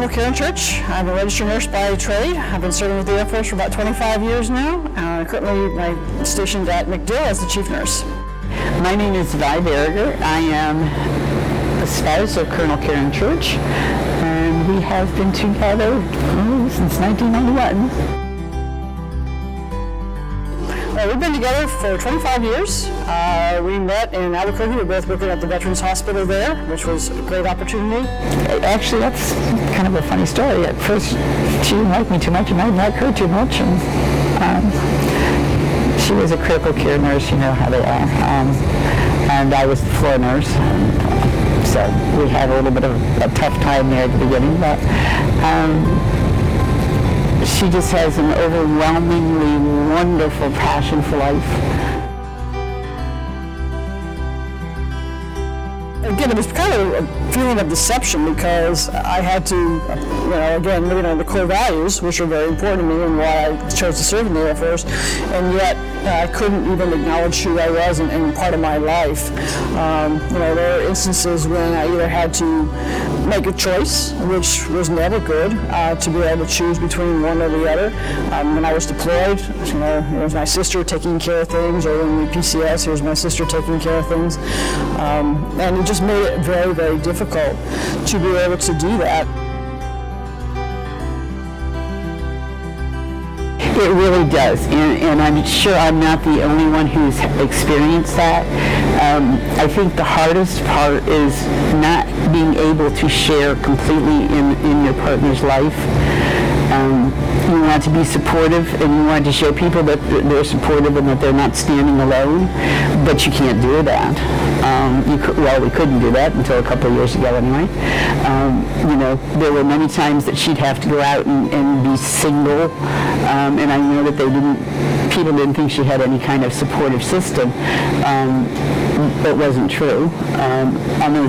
Colonel Karen Church. I'm a registered nurse by trade. I've been serving with the Air Force for about 25 years now. Currently, I'm stationed at MacDill as the chief nurse. My name is Vi Berger. I am the spouse of Colonel Karen Church, and we have been together since 1991. We've been together for 25 years. We met in Albuquerque. We were both working at the Veterans Hospital there, which was a great opportunity. Actually, that's kind of a funny story. At first, she didn't like me too much, and I didn't like her too much. And she was a critical care nurse, you know how they are. And I was the floor nurse. So we had a little bit of a tough time there at the beginning, but she just has an overwhelmingly wonderful passion for life. Again, it was kind of a feeling of deception because I had to, again, living on the core values, which are very important to me and why I chose to serve in the Air Force, and yet I couldn't even acknowledge who I was in part of my life. There are instances when I either had to make a choice, which was never good, to be able to choose between one or the other. When I was deployed, it was my sister taking care of things, or when we PCS, it was my sister taking care of things. And it just made it very, very difficult to be able to do that. It really does, and I'm sure I'm not the only one who's experienced that. I think the hardest part is not being able to share completely in your partner's life. You want to be supportive, and you want to show people that they're supportive and that they're not standing alone, but you can't do that. We couldn't do that until a couple of years ago anyway. There were many times that she'd have to go out and be single, and I know that people didn't think she had any kind of supportive system. That wasn't true. On the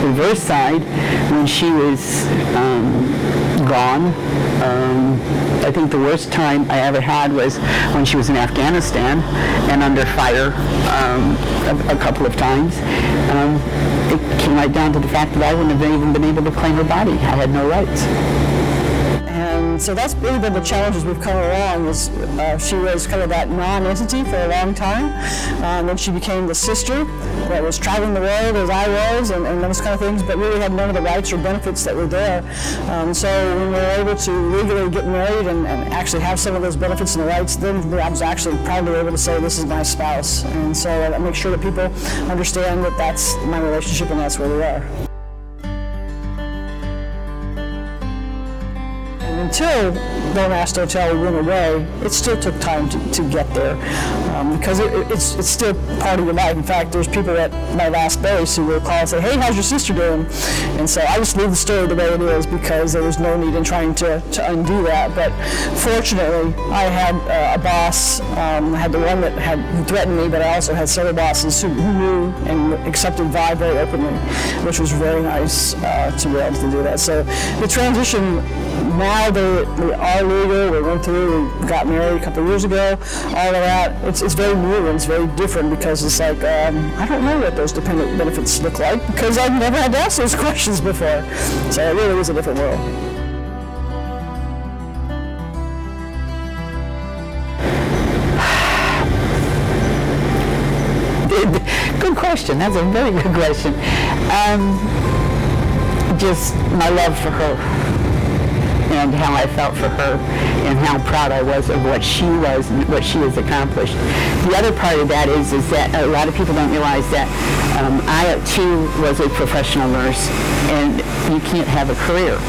reverse side, when she was gone, I think the worst time I ever had was when she was in Afghanistan and under fire a couple of times. It came right down to the fact that I wouldn't have even been able to claim her body. I had no rights. And so that's really been the challenges we've come along. Is she was kind of that non-entity for a long time. Then she became the sister that was traveling the world as I was, and those kind of things, but really had none of the rights or benefits that were there. So when we were able to legally get married and actually have some of those benefits and the rights, then I was actually proudly able to say, this is my spouse. And so I make sure that people understand that that's my relationship and that's where we are. Until Don't Ask, Don't Tell went away, it still took time to get there because it's still part of your life. In fact, there's people at my last base who will call and say, hey, how's your sister doing? And so I just leave the story the way it is because there was no need in trying to undo that. But fortunately, I had a boss. I had the one who threatened me, but I also had several bosses who knew and accepted Vi very openly, which was very nice to be able to do that. So the transition, now that we are legal, we went through, we got married a couple of years ago, all of that, it's very new and it's very different because it's like, I don't know what those dependent benefits look like because I've never had to ask those questions before. So it really is a different world. Good question. That's a very good question. Just my love for her, and how I felt for her, and how proud I was of what she was and what she has accomplished. The other part of that is that a lot of people don't realize that I too was a professional nurse, and you can't have a career.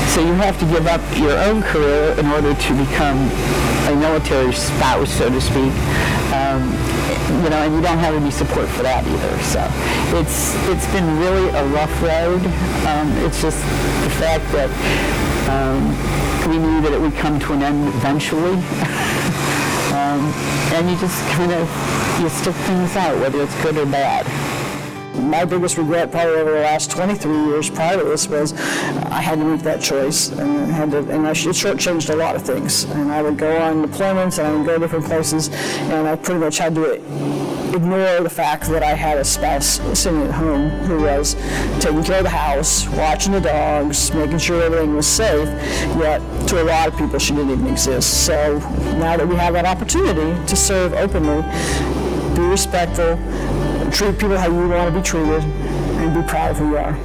So you have to give up your own career in order to become a military spouse, so to speak. And you don't have any support for that either. So it's been really a rough road. It's just the fact that we knew that it would come to an end eventually. And you just you stick things out, whether it's good or bad. My biggest regret probably over the last 23 years prior to this was I had to make that choice, and I shortchanged a lot of things. And I would go on deployments and I would go different places, and I pretty much had to ignore the fact that I had a spouse sitting at home who was taking care of the house, watching the dogs, making sure everything was safe, yet to a lot of people she didn't even exist. So now that we have that opportunity to serve openly, be respectful, treat people how you want to be treated, and be proud of who you are.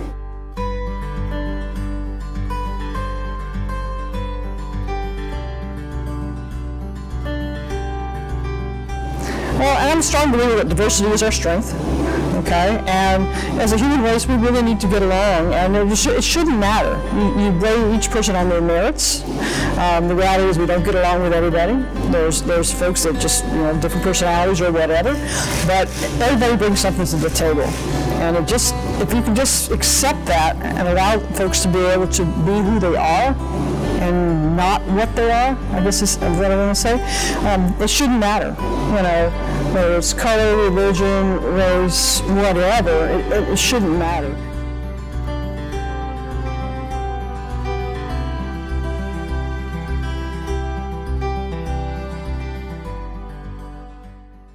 Well, and I'm a strong believer that diversity is our strength, okay? And as a human race, we really need to get along, and it shouldn't matter. You weigh each person on their merits. The reality is we don't get along with everybody. There's folks that just, different personalities or whatever, but everybody brings something to the table. And if you can just accept that and allow folks to be able to be who they are, and not what they are, I guess is what I want to say, it shouldn't matter, whether it's color, religion, race, whatever, it shouldn't matter.